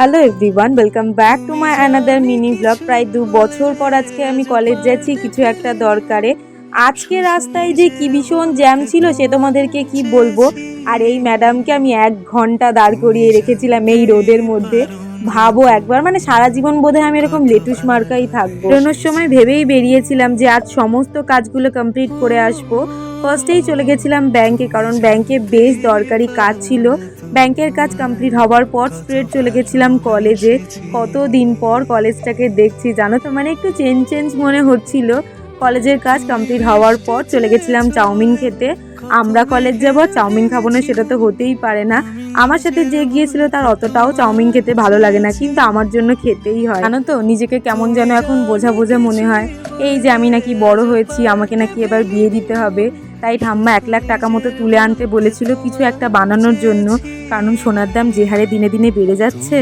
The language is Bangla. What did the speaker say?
Hello everyone, welcome back to my another mini blog. প্রায় 2 বছর পর আজকে আমি কলেজ যাচ্ছি কিছু একটা দরকারে। আজকে রাস্তায় যে কি ভীষণ জ্যাম ছিল সে তোমাদেরকে কি বলবো। আর এই ম্যাডামকে আমি 1 ঘন্টা দাঁড় করিয়ে রেখেছিলাম এই রোদের মধ্যে। ভাবো একবার, মানে সারা জীবন বোধহয় আমি এরকম লেটুস মার্কাই থাকবো। বেরোনোর সময় ভেবেই বেরিয়েছিলাম যে আজ সমস্ত কাজগুলো কমপ্লিট করে আসবো। ফার্স্টেই চলে গেছিলাম ব্যাংকে, কারণ ব্যাংকে বেশ দরকারি কাজ ছিল। ব্যাংকের কাজ কমপ্লিট হওয়ার পর স্ট্রেট চলে গেছিলাম কলেজে। কতদিন পর কলেজটাকে দেখছি জানো তো, মানে একটু চেঞ্জ মনে হচ্ছিল। কলেজের কাজ কমপ্লিট হওয়ার পর চলে গেছিলাম চাউমিন খেতে। আমরা কলেজ যাব, চাউমিন খাবো না সেটা তো হতেই পারে না। আমার সাথে যে গিয়েছিল তার অতটাও চাউমিন খেতে ভালো লাগে না, কিন্তু আমার জন্য খেতেই হয়। জানো তো, নিজেকে কেমন যেন এখন বোঝা বোঝা মনে হয়। এই যে আমি নাকি বড় হয়েছি, আমাকে নাকি এবার বিয়ে দিতে হবে। তাই ঠাম্মা 1 লাখ টাকা মতো তুলে আনতে বলেছিল কিছু একটা বানানোর জন্য, কারণ সোনার দাম যে হারে দিনে দিনে বেড়ে যাচ্ছে।